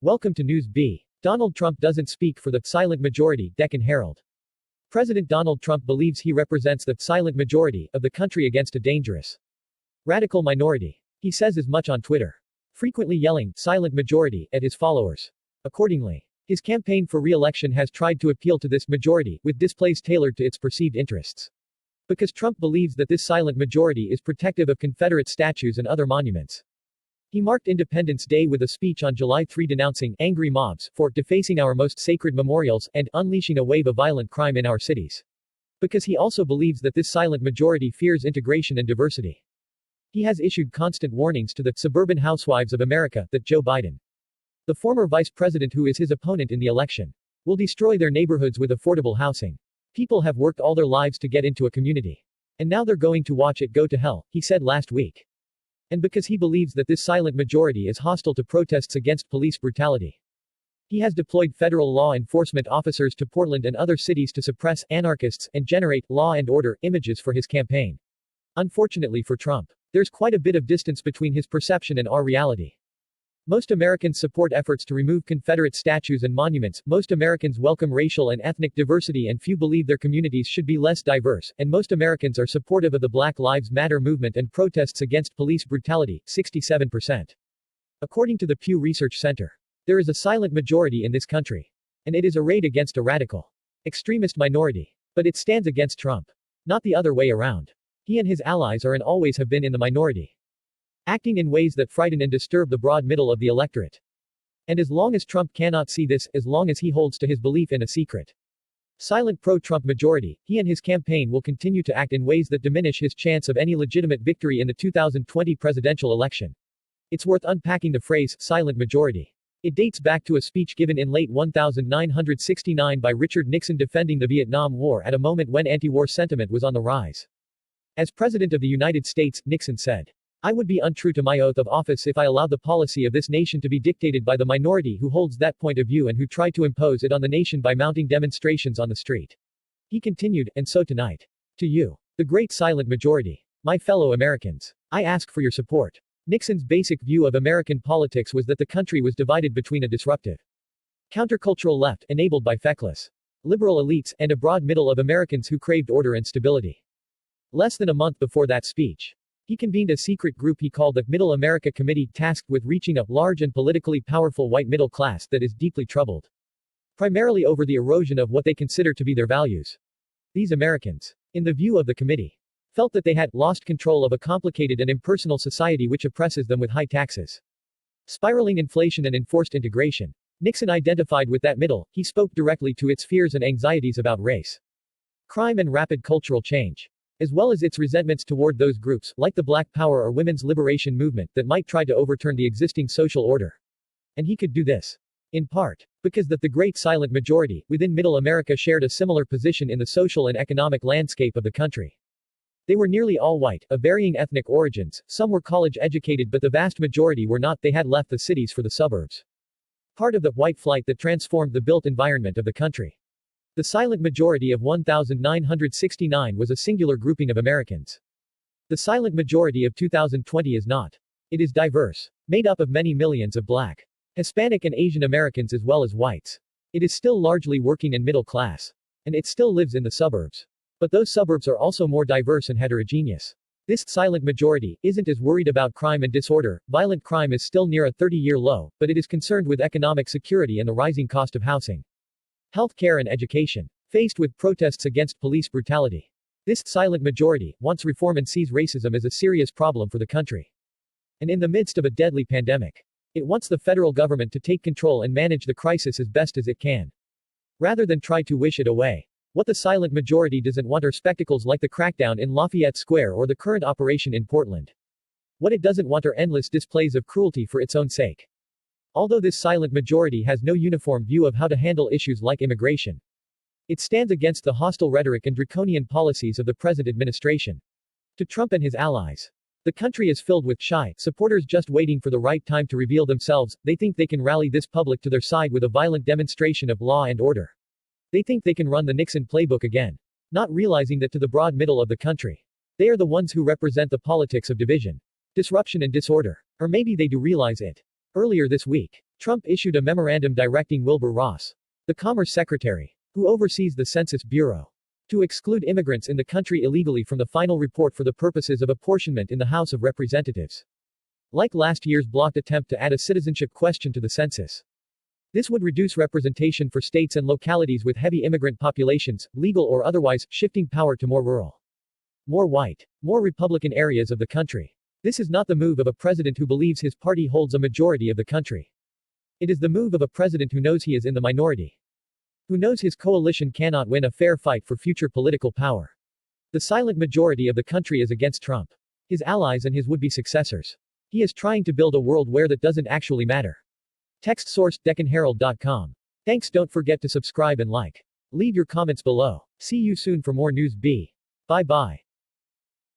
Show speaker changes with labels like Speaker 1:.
Speaker 1: Welcome to News B. Donald Trump doesn't speak for the silent majority, Deccan Herald. President Donald Trump believes he represents the silent majority of the country against a dangerous radical minority. He says as much on Twitter, frequently yelling silent majority at his followers. Accordingly, his campaign for re-election has tried to appeal to this majority, with displays tailored to its perceived interests. Because Trump believes that this silent majority is protective of Confederate statues and other monuments. He marked Independence Day with a speech on July 3 denouncing angry mobs for defacing our most sacred memorials and unleashing a wave of violent crime in our cities. Because he also believes that this silent majority fears integration and diversity. He has issued constant warnings to the suburban housewives of America that Joe Biden, the former vice president who is his opponent in the election, will destroy their neighborhoods with affordable housing. People have worked all their lives to get into a community. And now they're going to watch it go to hell, he said last week. And because he believes that this silent majority is hostile to protests against police brutality. He has deployed federal law enforcement officers to Portland and other cities to suppress anarchists and generate law and order images for his campaign. Unfortunately for Trump, there's quite a bit of distance between his perception and our reality. Most Americans support efforts to remove Confederate statues and monuments, most Americans welcome racial and ethnic diversity, and few believe their communities should be less diverse, and most Americans are supportive of the Black Lives Matter movement and protests against police brutality, 67%. According to the Pew Research Center, there is a silent majority in this country. And it is arrayed against a radical, extremist minority. But it stands against Trump. Not the other way around. He and his allies are and always have been in the minority, acting in ways that frighten and disturb the broad middle of the electorate. And as long as Trump cannot see this, as long as he holds to his belief in a secret, silent pro-Trump majority, he and his campaign will continue to act in ways that diminish his chance of any legitimate victory in the 2020 presidential election. It's worth unpacking the phrase, silent majority. It dates back to a speech given in late 1969 by Richard Nixon defending the Vietnam War at a moment when anti-war sentiment was on the rise. As President of the United States, Nixon said, "I would be untrue to my oath of office if I allowed the policy of this nation to be dictated by the minority who holds that point of view and who try to impose it on the nation by mounting demonstrations on the street." He continued, "And so tonight, to you, the great silent majority, my fellow Americans, I ask for your support." Nixon's basic view of American politics was that the country was divided between a disruptive, countercultural left, enabled by feckless, liberal elites, and a broad middle of Americans who craved order and stability. Less than a month before that speech, he convened a secret group he called the Middle America Committee, tasked with reaching a large and politically powerful white middle class that is deeply troubled, primarily over the erosion of what they consider to be their values. These Americans, in the view of the committee, felt that they had lost control of a complicated and impersonal society which oppresses them with high taxes, spiraling inflation, and enforced integration. Nixon identified with that middle. He spoke directly to its fears and anxieties about race, crime, and rapid cultural change, as well as its resentments toward those groups, like the Black Power or women's liberation movement, that might try to overturn the existing social order. And he could do this, in part, because the great silent majority, within Middle America, shared a similar position in the social and economic landscape of the country. They were nearly all white, of varying ethnic origins, some were college-educated, but the vast majority were not. They had left the cities for the suburbs. Part of the white flight that transformed the built environment of the country. The silent majority of 1969 was a singular grouping of Americans. The silent majority of 2020 is not. It is diverse, made up of many millions of Black, Hispanic, and Asian Americans as well as whites. It is still largely working and middle class. And it still lives in the suburbs. But those suburbs are also more diverse and heterogeneous. This silent majority isn't as worried about crime and disorder. Violent crime is still near a 30-year low, but it is concerned with economic security and the rising cost of housing, health care, and education. Faced with protests against police brutality, this silent majority wants reform and sees racism as a serious problem for the country. And in the midst of a deadly pandemic, it wants the federal government to take control and manage the crisis as best as it can, rather than try to wish it away. What the silent majority doesn't want are spectacles like the crackdown in Lafayette Square or the current operation in Portland. What it doesn't want are endless displays of cruelty for its own sake. Although this silent majority has no uniform view of how to handle issues like immigration, it stands against the hostile rhetoric and draconian policies of the present administration. To Trump and his allies, the country is filled with shy supporters just waiting for the right time to reveal themselves. They think they can rally this public to their side with a violent demonstration of law and order. They think they can run the Nixon playbook again, not realizing that to the broad middle of the country, they are the ones who represent the politics of division, disruption, and disorder. Or maybe they do realize it. Earlier this week, Trump issued a memorandum directing Wilbur Ross, the Commerce Secretary, who oversees the Census Bureau, to exclude immigrants in the country illegally from the final report for the purposes of apportionment in the House of Representatives. Like last year's blocked attempt to add a citizenship question to the census. This would reduce representation for states and localities with heavy immigrant populations, legal or otherwise, shifting power to more rural, more white, more Republican areas of the country. This is not the move of a president who believes his party holds a majority of the country. It is the move of a president who knows he is in the minority, who knows his coalition cannot win a fair fight for future political power. The silent majority of the country is against Trump, his allies and his would-be successors. He is trying to build a world where that doesn't actually matter. Text source DeccanHerald.com. Thanks. Don't forget to subscribe and like. Leave your comments below. See you soon for more news. Bye bye.